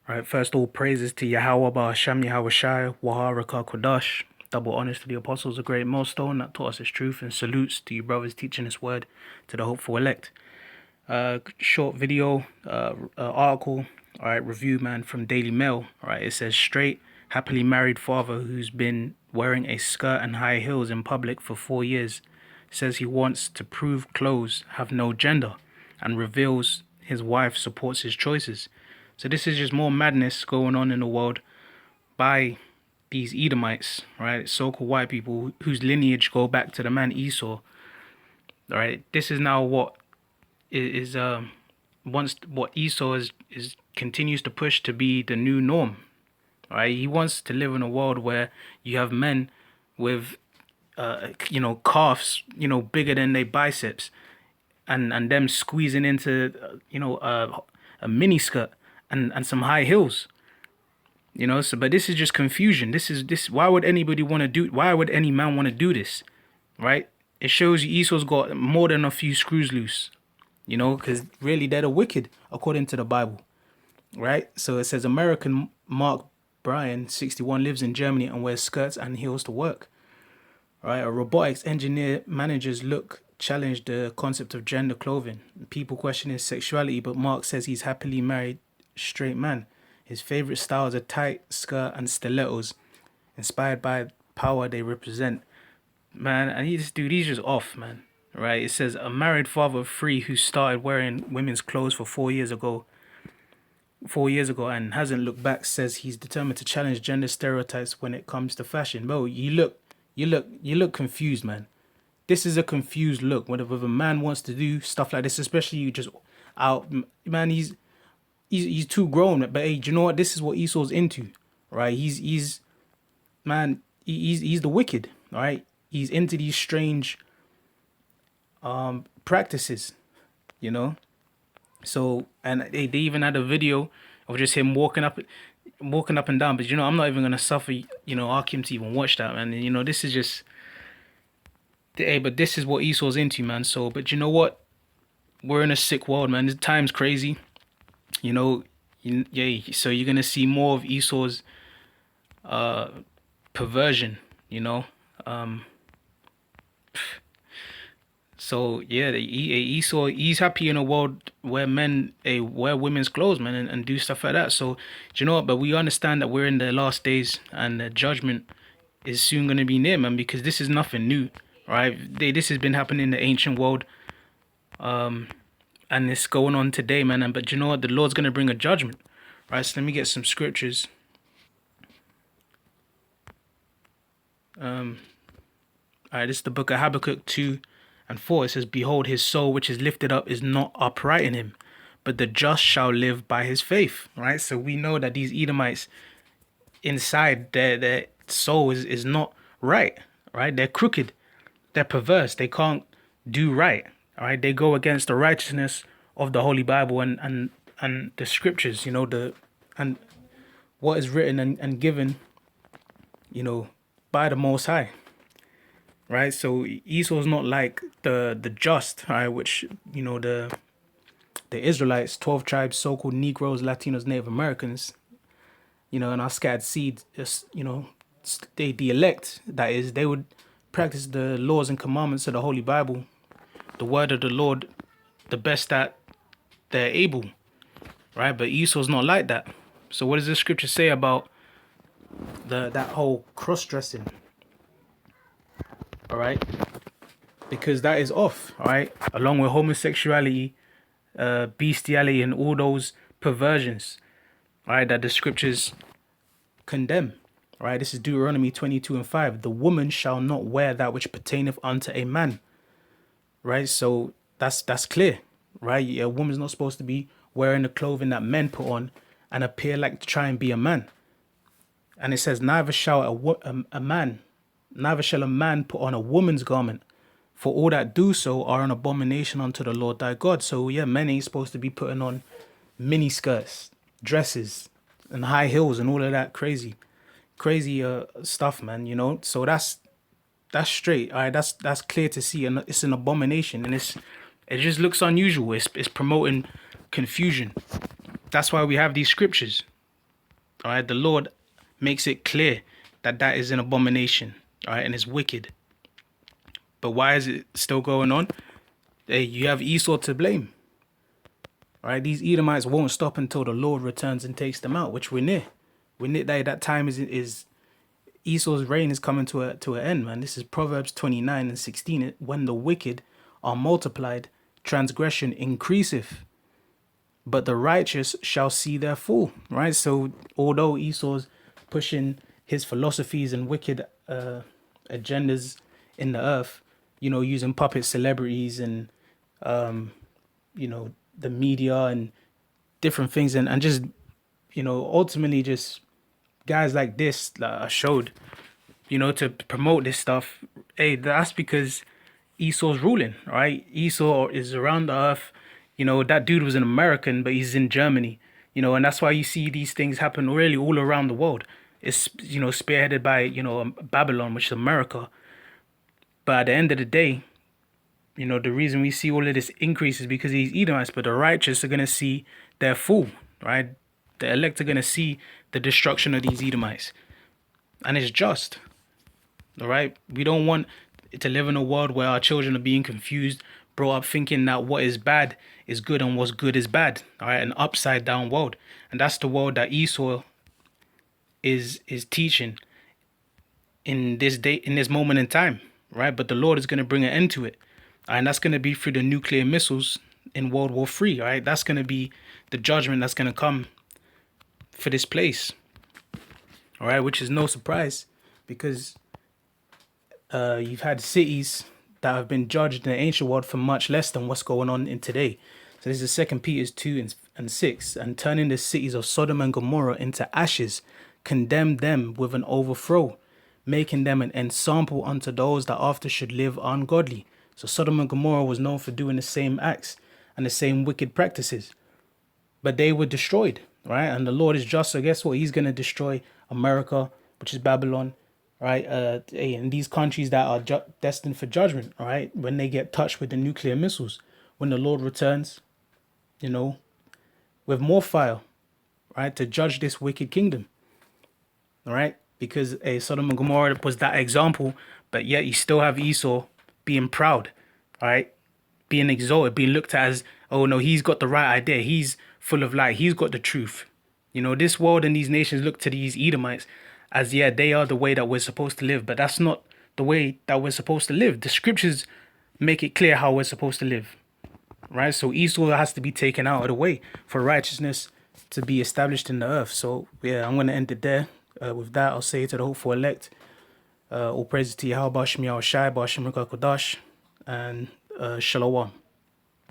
Right, first all praises to Yahweh Ba'Hasham Yahweh Shai, Waharaka Kodash. Double honors to the apostles, a great millstone that taught us his truth, and salutes to you brothers teaching his word to the hopeful elect. Short video, article, all right, review, man, from Daily Mail. All right, it says straight, happily married father who's been wearing a skirt and high heels in public for 4 years says he wants to prove clothes have no gender and reveals his wife supports his choices. So this is just more madness going on in the world by these Edomites, right? So-called white people whose lineage go back to the man Esau. All right, this is now what is once what Esau is continues to push to be the new norm. All right, he wants to live in a world where you have men with calves, bigger than their biceps, and them squeezing into a mini skirt and some high heels. So but this is just confusion. This why would anybody want to do, why would any man want to do this? Right? It shows you Esau's got more than a few screws loose. Because really they're the wicked according to the Bible. Right? So it says American Mark Bryan, 61, lives in Germany and wears skirts and heels to work. Right? A robotics engineer manager's look challenged the concept of gender clothing. People question his sexuality, but Mark says he's happily married straight man. His favorite styles are tight skirt and stilettos, inspired by power they represent. Man, and he's just off, man. Right? It says a married father of three who started wearing women's clothes for 4 years ago. 4 years ago and hasn't looked back, says he's determined to challenge gender stereotypes when it comes to fashion. Bro, you look confused, man. This is a confused look. Whenever a man wants to do stuff like this, especially you just out, man, he's too grown. But hey, do you know what? This is what Esau's into, right? He's the wicked, all right? He's into these strange practices, you know. So and they even had a video of just him walking up and down. But I'm not even gonna suffer, Akim to even watch that, man. And, this is just, hey, but this is what Esau's into, man. So, but you know what? We're in a sick world, man. This time's crazy. Yeah. So you're gonna see more of Esau's perversion. Um, So yeah, Esau, he's happy in a world where men wear women's clothes, man, and do stuff like that. So do you know what? But we understand that we're in the last days, and the judgment is soon going to be near, man, because this is nothing new, right? This has been happening in the ancient world, and it's going on today, man. But you know what? The Lord's going to bring a judgment, right? So let me get some scriptures. All right, this is the book of Habakkuk 2:4. It says, "Behold, his soul which is lifted up is not upright in him, but the just shall live by his faith." Right? So we know that these Edomites inside their soul is not right. Right? They're crooked. They're perverse. They can't do right. All right? They go against the righteousness of the Holy Bible and the scriptures, and what is written and given, by the Most High. Right, so Esau's not like the just, right? Which the Israelites, 12 tribes, so-called Negroes, Latinos, Native Americans, and our scattered seed, just the elect. That is, they would practice the laws and commandments of the Holy Bible, the word of the Lord, the best that they're able, right? But Esau's not like that. So what does the scripture say about that whole cross-dressing? All right, because that is off, all right, along with homosexuality, bestiality, and all those perversions, all right, that the scriptures condemn. All right, this is Deuteronomy 22:5. The woman shall not wear that which pertaineth unto a man. Right, so that's clear, right? A woman's not supposed to be wearing the clothing that men put on and appear like to try and be a man. And it says, neither shall neither shall a man put on a woman's garment, for all that do so are an abomination unto the Lord thy God. So yeah, men ain't supposed to be putting on mini skirts, dresses, and high heels and all of that crazy stuff, man. So that's straight. All right, that's clear to see, and it's an abomination, and it just looks unusual. It's promoting confusion. That's why we have these scriptures. All right, the Lord makes it clear that that is an abomination. All right, and it's wicked. But why is it still going on? Hey, you have Esau to blame. All right, these Edomites won't stop until the Lord returns and takes them out, which we're near. We're near that time is Esau's reign is coming to an end, man. This is Proverbs 29:16. When the wicked are multiplied, transgression increaseth, but the righteous shall see their fall. Right. So although Esau's pushing his philosophies and wicked agendas in the earth, using puppet celebrities and the media and different things, and just ultimately just guys like this that are showed to promote this stuff. Hey, that's because Esau's ruling, right? Esau is around the earth. That dude was an American, but he's in Germany. And that's why you see these things happen really all around the world. It's spearheaded by Babylon, which is America. But at the end of the day, the reason we see all of this increase is because these Edomites, but the righteous are gonna see their fall, right? The elect are gonna see the destruction of these Edomites, and it's just. All right, we don't want to live in a world where our children are being confused, brought up thinking that what is bad is good and what's good is bad. All right, an upside down world, and that's the world that Esau is teaching in this moment in time, right? But the Lord is going to bring an end to it, and that's going to be through the nuclear missiles in World War III. Right, that's going to be the judgment that's going to come for this place. All right, which is no surprise because you've had cities that have been judged in the ancient world for much less than what's going on in today. So this is 2 Peter 2:6, and turning the cities of Sodom and Gomorrah into ashes, condemn them with an overthrow, making them an ensample unto those that after should live ungodly. So Sodom and Gomorrah was known for doing the same acts and the same wicked practices, but they were destroyed, right? And the Lord is just, so guess what? He's going to destroy America, which is Babylon, right? And these countries that are destined for judgment, right? When they get touched with the nuclear missiles, when the Lord returns, with more fire, right, to judge this wicked kingdom, all right? Because Sodom and Gomorrah was that example, but yet you still have Esau being proud, all right, being exalted, being looked at as, oh no, he's got the right idea, he's full of light, he's got the truth. This world and these nations look to these Edomites as, yeah, they are the way that we're supposed to live, but that's not the way that we're supposed to live. The scriptures make it clear how we're supposed to live, right? So Esau has to be taken out of the way for righteousness to be established in the earth. So yeah, I'm going to end it there. With that, I'll say to the hopeful elect, all praise to Yahweh, Shmi Shai, Bashim Kodash, and Shalom.